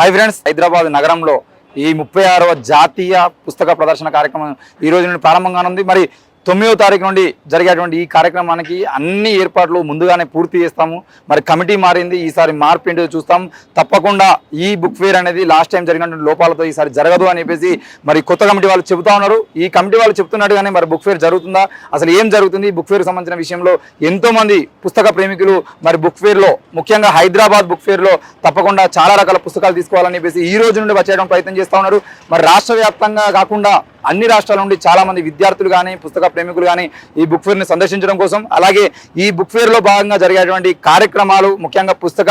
Hi friends, Hyderabad నగరంలో ఈ 36వ జాతీయ పుస్తక ప్రదర్శన కార్యక్రమం ఈ రోజు నుండి ప్రారంభం కానుంది. మరి 9వ తారీఖు నుండి జరిగేటువంటి ఈ కార్యక్రమానికి అన్ని ఏర్పాట్లు ముందుగానే పూర్తి చేస్తాము. మరి కమిటీ మారింది, ఈసారి మార్పు ఏంటో చూస్తాం. తప్పకుండా ఈ బుక్ ఫేర్ అనేది లాస్ట్ టైం జరిగినటువంటి లోపాలతో ఈసారి జరగదు అని చెప్పేసి మరి కొత్త కమిటీ వాళ్ళు చెబుతా ఉన్నారు. ఈ కమిటీ వాళ్ళు చెప్తున్నట్టుగానే మరి బుక్ ఫేర్ జరుగుతుందా, అసలు ఏం జరుగుతుంది, బుక్ ఫేర్ సంబంధించిన విషయంలో ఎంతో మంది పుస్తక ప్రేమికులు మరి బుక్ ఫేర్లో, ముఖ్యంగా హైదరాబాద్ బుక్ ఫేర్లో తప్పకుండా చాలా రకాల పుస్తకాలు తీసుకోవాలని చెప్పేసి ఈ రోజు నుండి వచ్చేయడం ప్రయత్నం చేస్తూ ఉన్నారు. మరి రాష్ట్ర వ్యాప్తంగా కాకుండా అన్ని రాష్ట్రాల నుండి చాలా మంది విద్యార్థులు కానీ పుస్తక ప్రేమికులు కానీ ఈ బుక్ ఫేర్ని సందర్శించడం కోసం, అలాగే ఈ బుక్ ఫేర్లో భాగంగా జరిగేటువంటి కార్యక్రమాలు, ముఖ్యంగా పుస్తక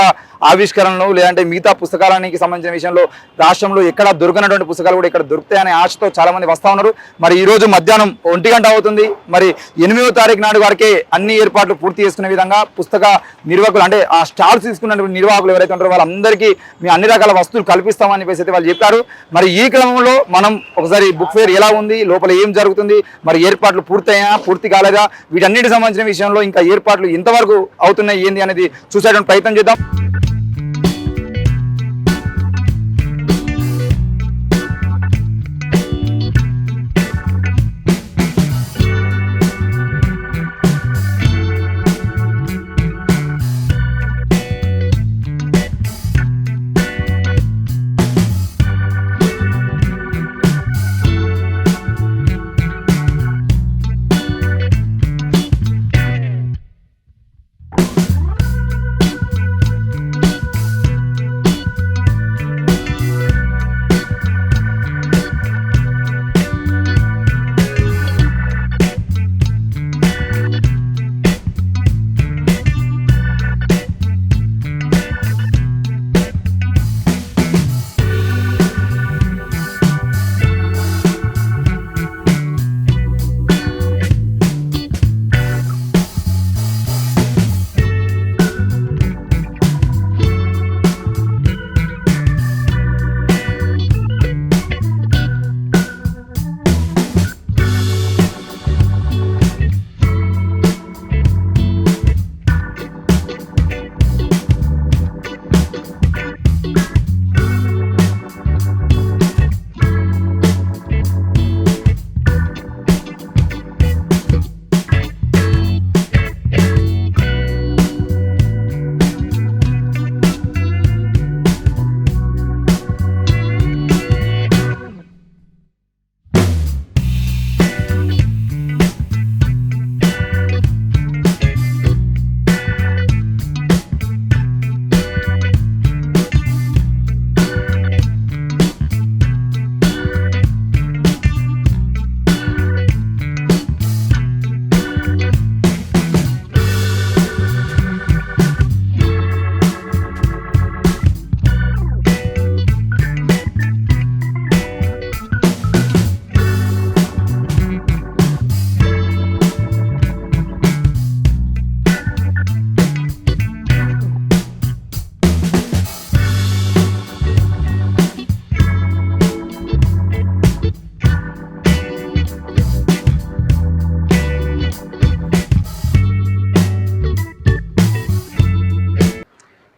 ఆవిష్కరణలు లేదంటే మిగతా పుస్తకాలకి సంబంధించిన విషయంలో రాష్ట్రంలో ఎక్కడ దొరకనటువంటి పుస్తకాలు కూడా ఇక్కడ దొరుకుతాయనే ఆశతో చాలా మంది వస్తూ ఉన్నారు. మరి ఈ రోజు మధ్యాహ్నం 1 గంట అవుతుంది. మరి 8వ తారీఖు నాడు వరకే అన్ని ఏర్పాట్లు పూర్తి చేసుకునే విధంగా పుస్తక నిర్వాహకులు, అంటే ఆ స్టాల్స్ తీసుకున్నటువంటి నిర్వాహకులు ఎవరైతే ఉంటారో వాళ్ళందరికీ మేము అన్ని రకాల వస్తువులు కల్పిస్తామని చెప్పేసి అయితే వాళ్ళు చెప్పారు. మరి ఈ క్రమంలో మనం ఒకసారి బుక్ ఫేర్ ఎలా ఉంది, లోపల ఏం జరుగుతుంది, మరి ఏర్పాట్లు పూర్తయ్యా పూర్తి కాలేదా, వీటన్నిటికి సంబంధించిన విషయంలో ఇంకా ఏర్పాట్లు ఎంతవరకు అవుతున్నాయి ఏంది అనేది చూసేటువంటి ప్రయత్నం చేద్దాం.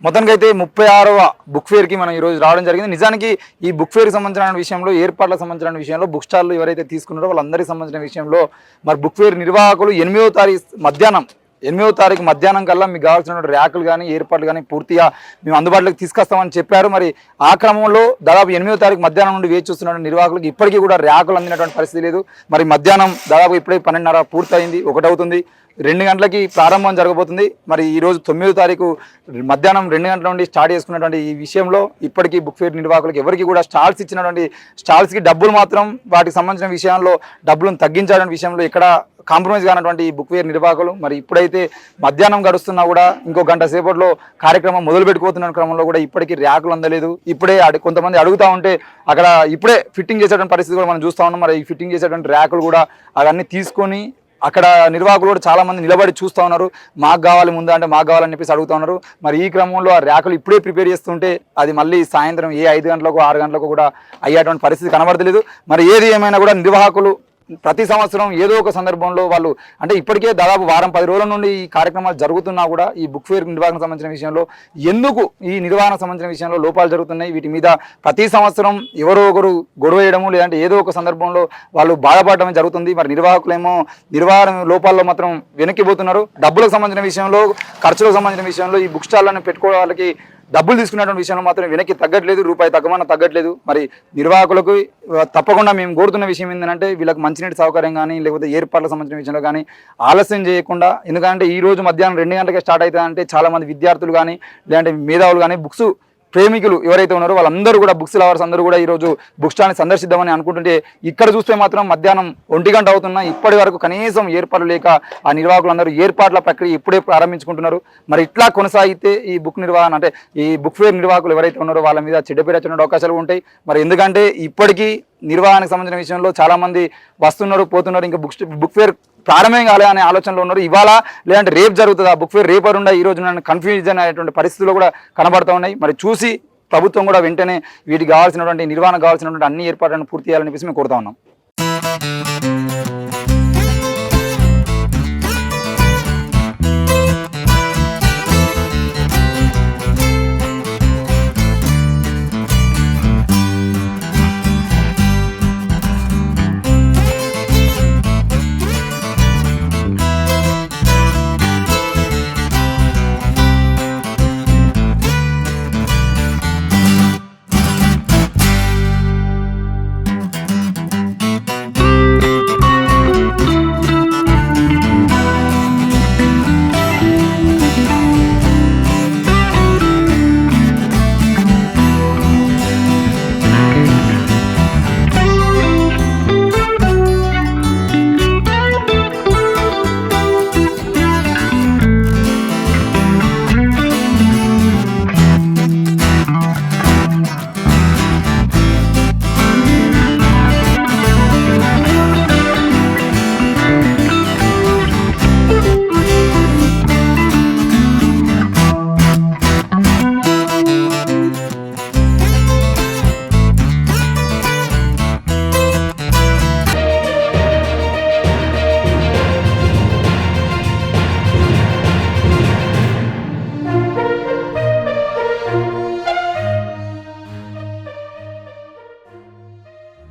మొత్తానికి అయితే 36వ బుక్ ఫేర్కి మనం ఈరోజు రావడం జరిగింది. నిజానికి ఈ బుక్ ఫేర్కి సంబంధించిన విషయంలో, ఏర్పాట్లకు సంబంధించిన విషయంలో, బుక్ స్టాల్లో ఎవరైతే తీసుకున్నారో వాళ్ళందరికీ సంబంధించిన విషయంలో మరి బుక్ ఫేర్ నిర్వాహకులు 8వ తారీఖు మధ్యాహ్నం కల్లా మీకు కావాల్సినటువంటి ర్యాకులు కానీ ఏర్పాట్లు కానీ పూర్తిగా మేము అందుబాటులోకి తీసుకొస్తామని చెప్పారు. మరి ఆ క్రమంలో దాదాపు 8వ తారీఖు మధ్యాహ్నం నుండి వేచి చూస్తున్న నిర్వాహకులకు ఇప్పటికీ కూడా ర్యాకులు అందినటువంటి పరిస్థితి లేదు. మరి మధ్యాహ్నం దాదాపు ఇప్పుడే 12:30 పూర్తయింది, 1 అవుతుంది. 2 గంటలకి ప్రారంభం జరగబోతుంది. మరి ఈరోజు 9వ తారీఖు మధ్యాహ్నం 2 గంటల నుండి స్టార్ట్ చేసుకున్నటువంటి ఈ విషయంలో ఇప్పటికీ బుక్ ఫేర్ నిర్వాహకులకు ఎవరికి కూడా స్టాల్స్ ఇచ్చినటువంటి స్టాల్స్కి డబ్బులు మాత్రం వాటికి సంబంధించిన విషయంలో డబ్బులను తగ్గించాలనే విషయంలో ఇక్కడ కాంప్రమైజ్ కానటువంటి ఈ బుక్ ఫేర్ నిర్వాహకులు మరి ఇప్పుడైతే మధ్యాహ్నం గడుస్తున్నా కూడా ఇంకో గంట సేపట్లో కార్యక్రమం మొదలు పెట్టుకోతున్న క్రమంలో కూడా ఇప్పటికీ ర్యాకులు అందలేదు. ఇప్పుడే కొంతమంది అడుగుతూ ఉంటే అక్కడ ఇప్పుడే ఫిట్టింగ్ చేసేటువంటి పరిస్థితి కూడా మనం చూస్తూ ఉన్నాం. మరి ఈ ఫిట్టింగ్ చేసేటువంటి ర్యాకులు కూడా అవన్నీ తీసుకొని అక్కడ నిర్వాహకులు కూడా చాలా మంది నిలబడి చూస్తూ ఉన్నారు. మాకు కావాలి ముందు అంటే మాకు కావాలని చెప్పేసి అడుగుతూ ఉన్నారు. మరి ఈ క్రమంలో ఆ ర్యాకులు ఇప్పుడే ప్రిపేర్ చేస్తుంటే అది మళ్ళీ సాయంత్రం 5 గంటలకు 6 గంటలకు కూడా అయ్యేటువంటి పరిస్థితి కనబడతలేదు. మరి ఏది ఏమైనా కూడా నిర్వాహకులు ప్రతి సంవత్సరం ఏదో ఒక సందర్భంలో వాళ్ళు అంటే ఇప్పటికే దాదాపు వారం 10 రోజుల నుండి ఈ కార్యక్రమాలు జరుగుతున్నా కూడా ఈ బుక్ ఫేర్ నిర్వహణ సంబంధించిన విషయంలో ఎందుకు ఈ నిర్వహణ సంబంధించిన విషయంలో లోపాలు జరుగుతున్నాయి, వీటి మీద ప్రతి సంవత్సరం ఎవరో ఒకరు గొడవ వేయడము లేదంటే ఏదో ఒక సందర్భంలో వాళ్ళు బాధపడడం జరుగుతుంది. మరి నిర్వాహకులేమో నిర్వహణ లోపాల్లో మాత్రం వెనక్కిపోతున్నారు. డబ్బులకు సంబంధించిన విషయంలో, ఖర్చులకు సంబంధించిన విషయంలో ఈ బుక్ స్టాల్లను పెట్టుకోవడానికి డబ్బులు తీసుకున్నటువంటి విషయంలో మాత్రం వెనక్కి తగ్గట్లేదు, రూపాయి తగ్గమన్నా తగ్గట్లేదు. మరి నిర్వాహకులకు తప్పకుండా మేము కోరుతున్న విషయం ఏంటంటే వీళ్ళకి మంచినీటి సౌకర్యం కానీ లేకపోతే ఏర్పాట్లకు సంబంధించిన విషయంలో కానీ ఆలస్యం చేయకుండా, ఎందుకంటే ఈ రోజు మధ్యాహ్నం 2 గంటలకే స్టార్ట్ అవుతుందంటే చాలామంది విద్యార్థులు కానీ లేదంటే మేధావులు కానీ బుక్స్ ప్రేమికులు ఎవరైతే ఉన్నారో వాళ్ళందరూ కూడా బుక్స్ లవర్స్ అందరూ కూడా ఈరోజు బుక్ స్టాల్ని సందర్శిద్దామని అనుకుంటుంటే ఇక్కడ చూస్తే మాత్రం మధ్యాహ్నం 1 గంట అవుతున్నా ఇప్పటి వరకు కనీసం ఏర్పాట్లు లేక ఆ నిర్వాహకులందరూ ఏర్పాట్ల ప్రక్రియ ఇప్పుడే ప్రారంభించుకుంటున్నారు. మరి ఇట్లా కొనసాగితే ఈ బుక్ నిర్వహణ అంటే ఈ బుక్ ఫేర్ నిర్వాహకులు ఎవరైతే ఉన్నారో వాళ్ళ మీద చెడ్డ పేరు వచ్చే అవకాశాలు ఉంటాయి. మరి ఎందుకంటే ఇప్పటికీ నిర్వహణకు సంబంధించిన విషయంలో చాలా మంది వస్తున్నారు పోతున్నారు, ఇంకా బుక్ ఫేర్ ప్రారంభం కాలే అనే ఆలోచనలో ఉన్నారు. ఇవాళ లేదంటే రేపు జరుగుతుంది ఆ బుక్ ఫేర్ రేపరుండా ఈ రోజు కన్ఫ్యూజన్ అనేటువంటి పరిస్థితులు కూడా కనబడుతూ ఉన్నాయి. మరి చూసి ప్రభుత్వం కూడా వెంటనే వీటికి కావాల్సినటువంటి నిర్వహణ కావాల్సినటువంటి అన్ని ఏర్పాట్లను పూర్తి చేయాలని చెప్పేసి మేము కోరుతా ఉన్నాం.